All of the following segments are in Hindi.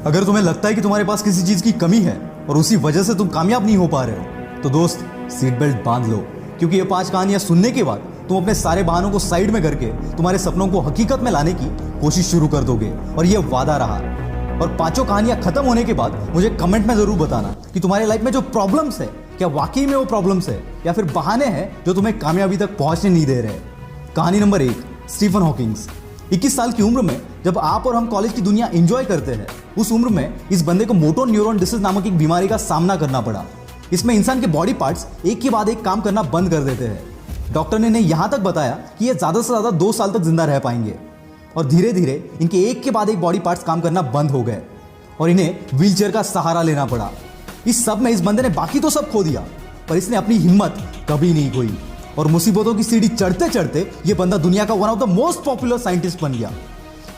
अगर तुम्हें लगता है कि तुम्हारे पास किसी चीज की कमी है और उसी वजह से तुम कामयाब नहीं हो पा रहे हो, तो दोस्त सीट बेल्ट बांध लो, क्योंकि ये 5 कहानियां सुनने के बाद तुम अपने सारे बहानों को साइड में करके तुम्हारे सपनों को हकीकत में लाने की कोशिश शुरू कर दोगे। और ये वादा रहा। और 5 कहानियां खत्म होने के बाद मुझे कमेंट में जरूर बताना कि तुम्हारे लाइफ में जो प्रॉब्लम्स है, क्या वाकई में वो प्रॉब्लम्स है या फिर बहाने हैं जो तुम्हें कामयाबी तक पहुंचने नहीं दे रहे। कहानी नंबर 1, स्टीफन हॉकिंग्स। 21 साल की उम्र में जब आप और हम कॉलेज की दुनिया एंजॉय करते हैं, उस उम्र में इस बंदे को मोटो न्यूरॉन डिसीज नामक एक बीमारी का सामना करना पड़ा। इसमें इंसान के बॉडी पार्ट्स एक के बाद एक काम करना बंद कर देते हैं। डॉक्टर ने इन्हें यहां तक बताया कि ये ज्यादा से ज्यादा 2 साल तक जिंदा रह पाएंगे। और धीरे धीरे इनके एक के बाद एक बॉडी पार्ट्स काम करना बंद हो गए और इन्हें व्हीलचेयर का सहारा लेना पड़ा। इस सब में इस बंदे ने बाकी तो सब खो दिया, पर इसने अपनी हिम्मत कभी नहीं खोई और मुसीबतों की सीढ़ी चढ़ते चढ़ते ये बंदा दुनिया का one of the most popular scientist बन गया,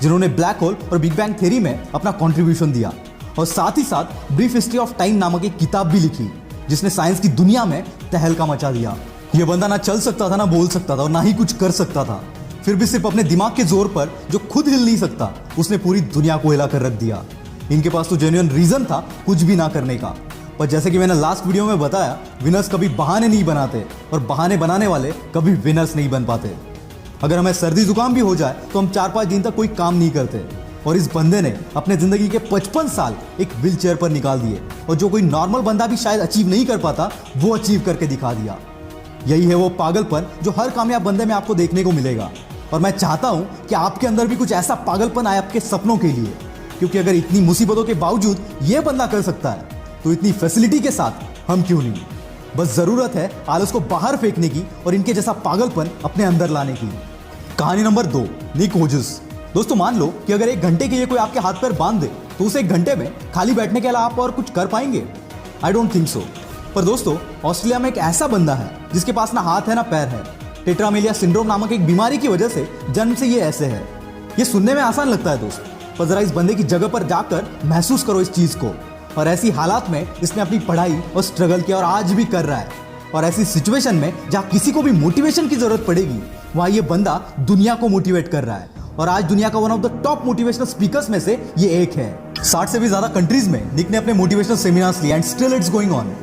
जिन्होंने ब्लैक होल और बिग बैंग थ्योरी में अपना कंट्रीब्यूशन दिया। और साथ ही साथ ब्रीफ हिस्ट्री ऑफ टाइम नामक एक किताब भी लिखी, जिसने साइंस की दुनिया में तहलका मचा दिया। यह बंदा ना चल सकता था, ना बोल सकता था और ना ही कुछ कर सकता था, फिर भी सिर्फ अपने दिमाग के जोर पर, जो खुद हिल नहीं सकता, उसने पूरी दुनिया को हिला कर रख दिया। इनके पास तो जेन्युइन रीजन था कुछ भी ना करने का, पर जैसे कि मैंने लास्ट वीडियो में बताया, विनर्स कभी बहाने नहीं बनाते और बहाने बनाने वाले कभी विनर्स नहीं बन पाते। अगर हमें सर्दी जुकाम भी हो जाए तो हम 4-5 दिन तक कोई काम नहीं करते, और इस बंदे ने अपने जिंदगी के 55 साल एक व्हील चेयर पर निकाल दिए, और जो कोई नॉर्मल बंदा भी शायद अचीव नहीं कर पाता, वो अचीव करके दिखा दिया। यही है वो पागलपन जो हर कामयाब बंदे में आपको देखने को मिलेगा। और मैं चाहता हूं कि आपके अंदर भी कुछ ऐसा पागलपन आए आपके सपनों के लिए, क्योंकि अगर इतनी मुसीबतों के बावजूद ये बंदा कर सकता है, तो इतनी फैसिलिटी के साथ हम क्यों नहीं। बस जरूरत है आलस को बाहर फेंकने की और इनके जैसा पागलपन अपने अंदर लाने की। कहानी नंबर 2, निक होजस। दोस्तों, मान लो कि अगर 1 घंटे के लिए कोई आपके हाथ पैर बांध दे, तो उस 1 घंटे में खाली बैठने के अलावा आप और कुछ कर पाएंगे? I don't think so. पर दोस्तों, ऑस्ट्रेलिया में एक ऐसा बंदा है जिसके पास ना हाथ है ना पैर है। टेट्रामेलिया सिंड्रोम नामक एक बीमारी की वजह से जन्म से ये ऐसे है। ये सुनने में आसान लगता है दोस्त, पर जरा इस बंदे की जगह पर जाकर महसूस करो इस चीज को। और ऐसी हालात में इसने अपनी पढ़ाई और स्ट्रगल किया और आज भी कर रहा है। और ऐसी सिचुएशन में जहां किसी को भी मोटिवेशन की जरूरत पड़ेगी, वहां ये बंदा दुनिया को मोटिवेट कर रहा है। और आज दुनिया का one of the top motivational speakers में से ये एक है। 60 से भी ज्यादा कंट्रीज में निक ने अपने मोटिवेशनल सेमिनार्स लिए, and still it's going on.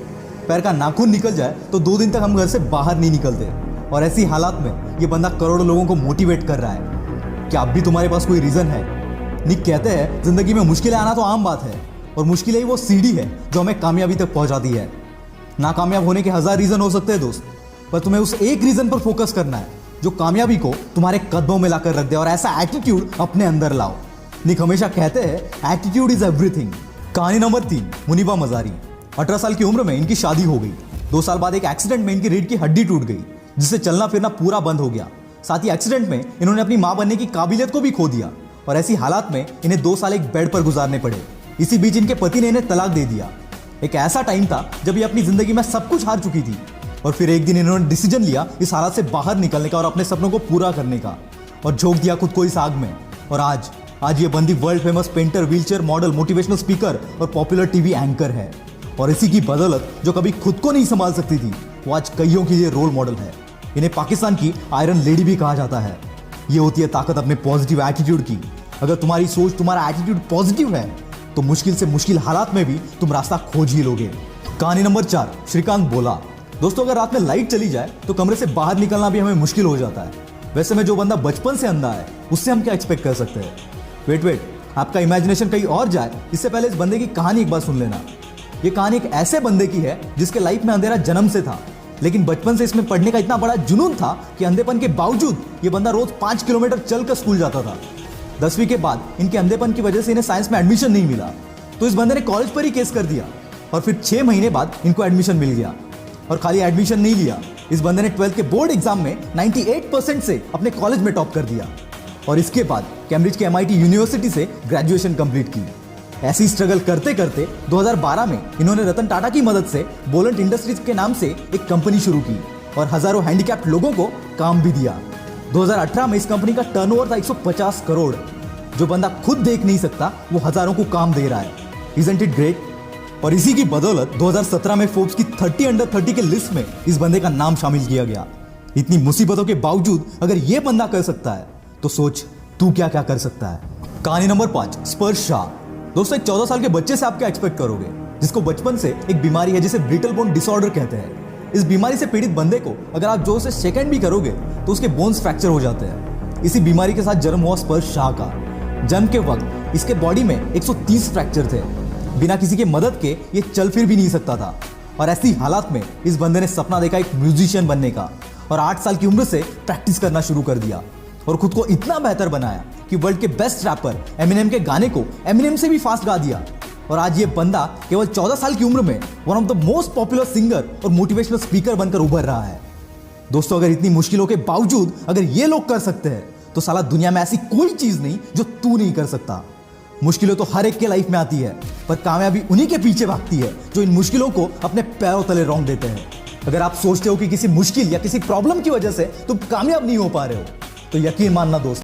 पैर का नाखून निकल जाए तो 2 दिन तक हम घर से बाहर नहीं निकलते, और ऐसी हालात में ये बंदा करोड़ों लोगों को मोटिवेट कर रहा है। क्या अब भी तुम्हारे पास कोई रीजन है? निक कहते हैं, जिंदगी में मुश्किलें आना तो आम बात है, और मुश्किलें ही वो सीढ़ी है जो हमें कामयाबी तक पहुंचाती है। नाकामयाब होने के 1000 रीजन हो सकते हैं दोस्त, पर तुम्हें उस एक रीजन पर फोकस करना है जो कामयाबी को तुम्हारे कदमों में लाकर रख दे, और ऐसा एटीट्यूड अपने अंदर लाओ। निक हमेशा कहते हैं, एटीट्यूड इज एवरीथिंग। कहानी नंबर 3, मुनीबा मजारी। 18 साल की उम्र में इनकी शादी हो गई। 2 साल बाद एक एक्सीडेंट में इनकी रीढ़ की हड्डी टूट गई, जिससे चलना फिरना पूरा बंद हो गया। साथ ही एक्सीडेंट में इन्होंने अपनी मां बनने की काबिलियत को भी खो दिया, और ऐसी हालात में इन्हें 2 साल एक बेड पर गुजारने पड़े। इसी बीच इनके पति ने इन्हें तलाक दे दिया। एक ऐसा टाइम था जब ये अपनी जिंदगी में सब कुछ हार चुकी थी, और फिर एक दिन इन्होंने डिसीजन लिया इस हालात से बाहर निकलने का और अपने सपनों को पूरा करने का, और झोंक दिया खुद को इस आग में। और आज ये बंदी world famous painter, wheelchair model, motivational speaker और पॉपुलर टीवी एंकर है। और इसी की बदौलत जो कभी खुद को नहीं संभाल सकती थी, वो आज कईयों के लिए रोल मॉडल है। इन्हें पाकिस्तान की आयरन लेडी भी कहा जाता है। ये होती है ताकत अपने पॉजिटिव एटीट्यूड की। अगर तुम्हारी सोच, तुम्हारा एटीट्यूड पॉजिटिव है, तो मुश्किल से मुश्किल हालात में भी तुम रास्ता खोज ही लोगे। कहानी नंबर 4, श्रीकांत बोला। दोस्तों, अगर रात में लाइट चली जाए तो कमरे से बाहर निकलना भी हमें मुश्किल हो जाता है। वैसे में जो बंदा बचपन से अंधा है, उससे हम क्या एक्सपेक्ट कर सकते हैं? वेट, आपका इमेजिनेशन कहीं और जाए, इससे पहले इस बंदे की कहानी एक बार सुन लेना। ये कहानी एक ऐसे बंदे की है जिसके लाइफ में अंधेरा जन्म से था, लेकिन बचपन से इसमें पढ़ने का इतना बड़ा जुनून था कि अंधेपन के बावजूद ये बंदा रोज 5 किलोमीटर चलकर स्कूल जाता था। 10वीं के बाद इनके अंधेपन की वजह से इन्हें साइंस में एडमिशन नहीं मिला, तो इस बंदे ने कॉलेज पर ही केस कर दिया, और फिर 6 महीने बाद इनको एडमिशन मिल गया। और खाली एडमिशन नहीं लिया, इस बंदे ने 12th के बोर्ड एग्जाम में 98% से अपने कॉलेज में टॉप कर दिया, और इसके बाद कैम्ब्रिज के MIT यूनिवर्सिटी से ग्रेजुएशन कंप्लीट की। ऐसी स्ट्रगल करते करते 2012 में इन्होंने रतन टाटा की मदद से बोलेंट इंडस्ट्रीज के नाम से एक कंपनी शुरू की, और हजारों हैंडीकैप्ड लोगों को काम भी दिया। 2018 में इस कंपनी का टर्नओवर था 150 करोड़। जो बंदा खुद देख नहीं सकता, वो हजारों को काम दे रहा है। Isn't it great? और इसी की बदौलत 2017 में फोर्ब्स की 30 अंडर 30 के लिस्ट में इस बंदे का नाम शामिल किया गया। इतनी मुसीबतों के बावजूद अगर ये बंदा कर सकता है, तो सोच तू क्या क्या कर सकता है। कहानी नंबर 5, स्पर्श शाह। दोस्तों एक 14 साल के बच्चे से आप क्या एक्सपेक्ट करोगे, जिसको बचपन से एक बीमारी है जिसे ब्रिटल बोन डिसऑर्डर कहते हैं। इस बीमारी से पीड़ित बंदे को अगर आप जोर से शेक भी करोगे तो उसके बोन्स फ्रैक्चर हो जाते हैं। इसी बीमारी के साथ जन्म हुआ स्पर्श शाह का। जन्म के वक्त इसके बॉडी में 130 फ्रैक्चर थे। बिना किसी के मदद के ये चल फिर भी नहीं सकता था। और ऐसी हालात में इस बंदे ने सपना देखा एक म्यूजिशियन बनने का और 8 साल की उम्र से प्रैक्टिस करना शुरू कर दिया और खुद को इतना बेहतर बनाया कि वर्ल्ड के बेस्ट रैपर एमिनेम के गाने को एमिनेम से भी फास्ट गा दिया। और आज ये बंदा केवल 14 साल की उम्र में one of the most popular singer और मोटिवेशनल स्पीकर बनकर उभर रहा है। दोस्तों अगर इतनी मुश्किलों के बावजूद अगर ये लोग कर सकते हैं तो साला दुनिया में ऐसी कोई चीज नहीं जो तू नहीं कर सकता। मुश्किलें तो हर एक के लाइफ में आती है, पर कामयाबी उन्हीं के पीछे भागती है जो इन मुश्किलों को अपने पैरों तले रौंद देते हैं। अगर आप सोचते हो कि किसी मुश्किल या किसी प्रॉब्लम की वजह से तुम कामयाब नहीं हो पा रहे हो तो यकीन मानना दोस्त,